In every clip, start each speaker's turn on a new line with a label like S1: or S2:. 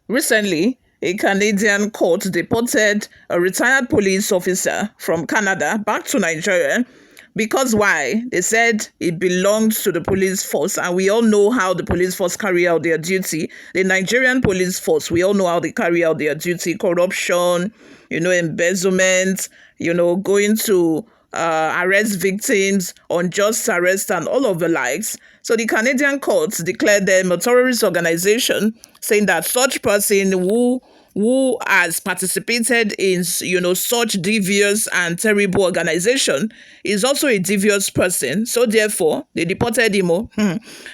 S1: Recently, a Canadian court deported a retired police officer from Canada back to Nigeria because why? They said it belonged to the police force, and we all know how the police force carry out their duty. The Nigerian police force, we all know how they carry out their duty: corruption, embezzlement, going to arrest victims, unjust arrest, and all of the likes. So the Canadian courts declared them a terrorist organization, saying that such person who has participated in such devious and terrible organization is also a devious person. So therefore they deported him.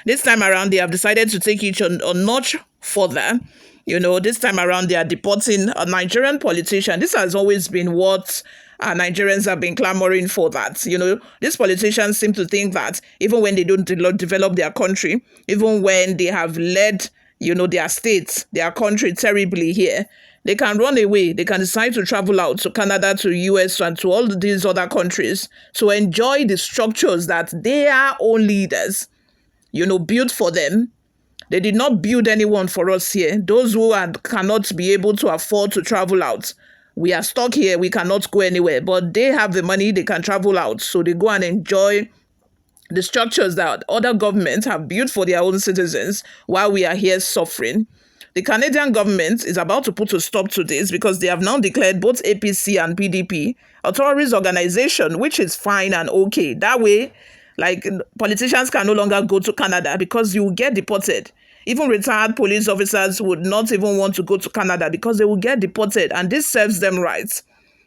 S1: This time around they have decided to take it a notch further. This time around they are deporting a Nigerian politician. This has always been what Nigerians have been clamoring for, that these politicians seem to think that even when they don't develop their country, even when they have led their states, their country terribly here, they can run away. They can decide to travel out to Canada, to US, and to all these other countries to enjoy the structures that their own leaders built for them. They did not build anyone for us here. Those who cannot be able to afford to travel out, we are stuck here, we cannot go anywhere. But they have the money, they can travel out. So they go and enjoy the structures that other governments have built for their own citizens while we are here suffering. The Canadian government is about to put a stop to this because they have now declared both APC and PDP a terrorist organization, which is fine and okay. That way, politicians can no longer go to Canada because you will get deported. Even retired police officers would not even want to go to Canada because they will get deported, and this serves them right.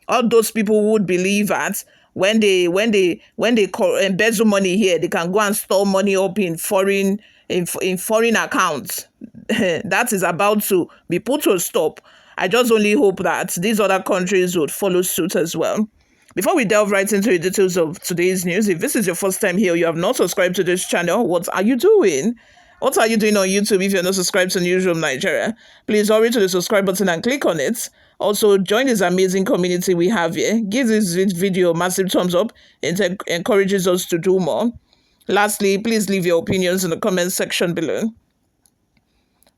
S1: All those people who would believe that when they embezzle money here, they can go and store money up in foreign accounts. That is about to be put to a stop. I just only hope that these other countries would follow suit as well. Before we delve right into the details of today's news, if this is your first time here, you have not subscribed to this channel, what are you doing? What are you doing on YouTube if you're not subscribed to Newsroom Nigeria? Please hurry to the subscribe button and click on it. Also, join this amazing community we have here. Give this video a massive thumbs up. It encourages us to do more. Lastly, please leave your opinions in the comment section below.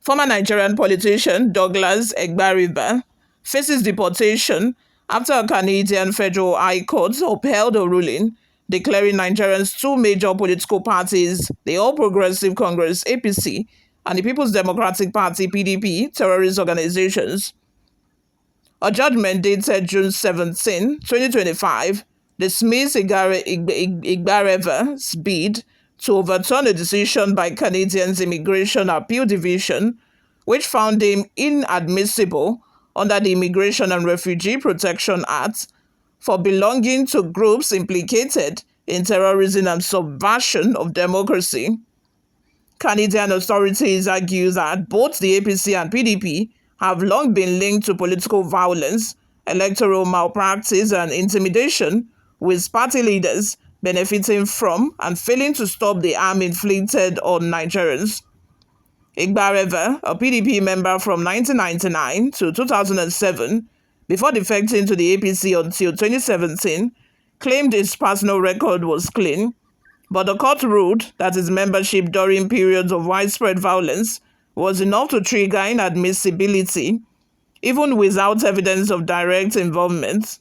S1: Former Nigerian politician Douglas Egbareva faces deportation after a Canadian federal high court upheld a ruling declaring Nigeria's two major political parties, the All Progressive Congress (APC) and the People's Democratic Party (PDP), terrorist organizations. A judgment dated June 17, 2025, dismissed Egbareva's bid to overturn a decision by Canadians' Immigration Appeal Division, which found him inadmissible under the Immigration and Refugee Protection Act for belonging to groups implicated in terrorism and subversion of democracy. Canadian authorities argue that both the APC and PDP have long been linked to political violence, electoral malpractice, and intimidation, with party leaders benefiting from and failing to stop the harm inflicted on Nigerians. Egbareva, a PDP member from 1999 to 2007, before defecting to the APC until 2017, claimed his personal record was clean, but the court ruled that his membership during periods of widespread violence was enough to trigger inadmissibility, even without evidence of direct involvement.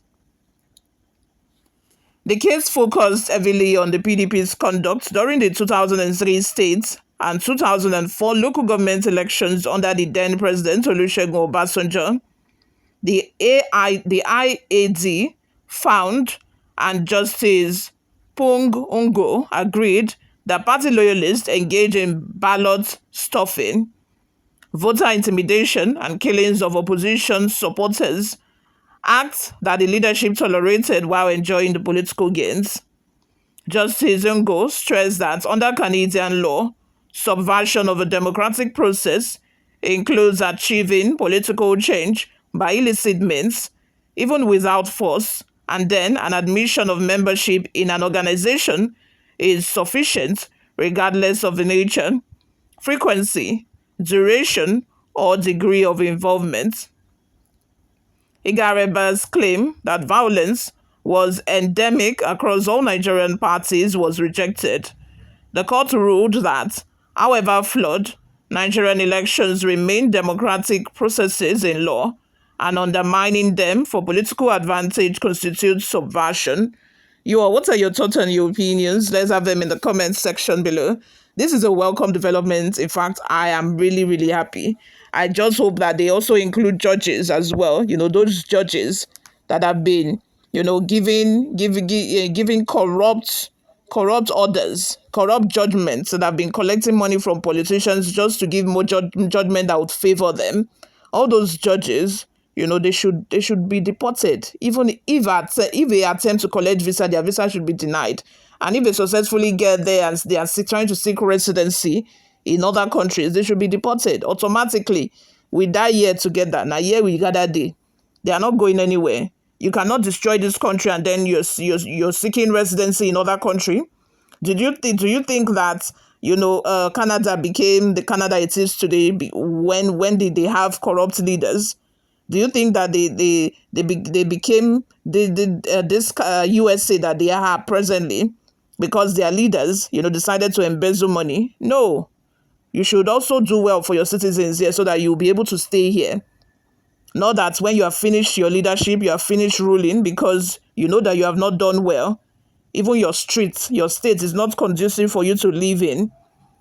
S1: The case focused heavily on the PDP's conduct during the 2003 state and 2004 local government elections under the then President Olusegun Obasanjo. The IAD found, and Justice Pung Ungo agreed, that party loyalists engaged in ballot stuffing, voter intimidation, and killings of opposition supporters, acts that the leadership tolerated while enjoying the political gains. Justice Ungo stressed that under Canadian law, subversion of a democratic process includes achieving political change by illicit means, even without force, and then an admission of membership in an organization is sufficient regardless of the nature, frequency, duration, or degree of involvement. Egbareva's claim that violence was endemic across all Nigerian parties was rejected. The court ruled that, however flawed, Nigerian elections remain democratic processes in law, and undermining them for political advantage constitutes subversion. What are your thoughts and your opinions? Let's have them in the comments section below. This is a welcome development. In fact, I am really, really happy. I just hope that they also include judges as well. Those judges that have been, giving corrupt orders, corrupt judgments that have been collecting money from politicians just to give more judgment that would favor them. All those judges, they should be deported. Even if they attempt to collect visa, their visa should be denied. And if they successfully get there and they are trying to seek residency in other countries, they should be deported automatically. We die here together. Now here we gather day. They are not going anywhere. You cannot destroy this country and then you're seeking residency in other country. Do you think that Canada became the Canada it is today when did they have corrupt leaders? Do you think that they became this USA that they are presently because their leaders decided to embezzle money? No, you should also do well for your citizens here so that you'll be able to stay here. Not that when you have finished your leadership, you have finished ruling because you know that you have not done well. Even your street, your state is not conducive for you to live in.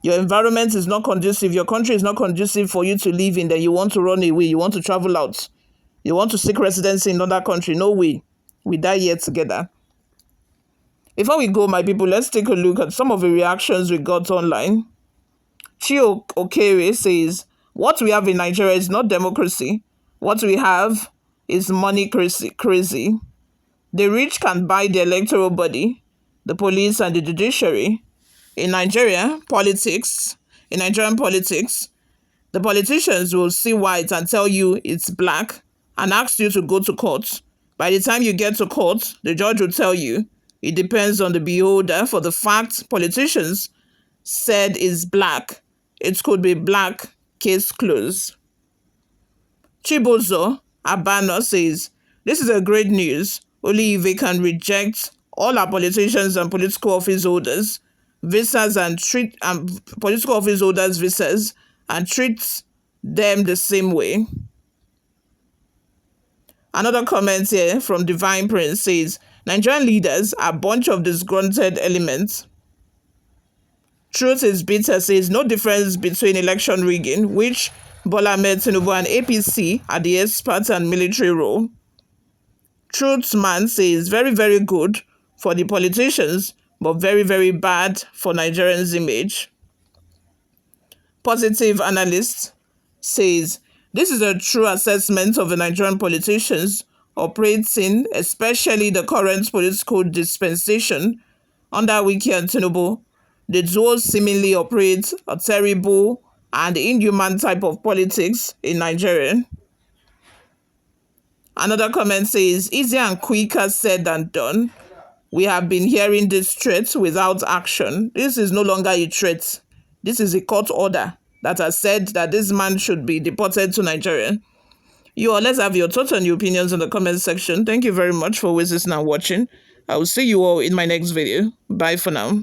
S1: Your environment is not conducive. Your country is not conducive for you to live in. Then you want to run away. You want to travel out. You want to seek residency in another country. No way. We die here together. Before we go, my people, let's take a look at some of the reactions we got online. Chio Okere says, what we have in Nigeria is not democracy. What we have is money crazy. The rich can buy the electoral body, the police, and the judiciary. In Nigerian politics, the politicians will see white and tell you it's black and ask you to go to court. By the time you get to court, the judge will tell you it depends on the beholder. For the fact politicians said is black, it could be black, case closed. Chibozo Abano says, this is a great news. Only if they can reject all our politicians and political office holders visas and treat political office holders visas and treat them the same way. Another comment here from Divine Prince says, Nigerian leaders are a bunch of disgruntled elements. Truth is bitter says, no difference between election rigging, which Bola Ahmed Tinubu and APC are the experts and military role. Truth man says, very, very good for the politicians, but very, very bad for Nigerians' image. Positive analyst says, this is a true assessment of the Nigerian politicians operating, especially the current political dispensation under Wike and Tinubu. The duo seemingly operate a terrible and inhuman type of politics in Nigeria. Another comment says, easier and quicker said than done. We have been hearing this threat without action. This is no longer a threat. This is a court order that has said that this man should be deported to Nigeria. You all, let's have your thoughts and your opinions in the comment section. Thank you very much for listening and watching. I will see you all in my next video. Bye for now.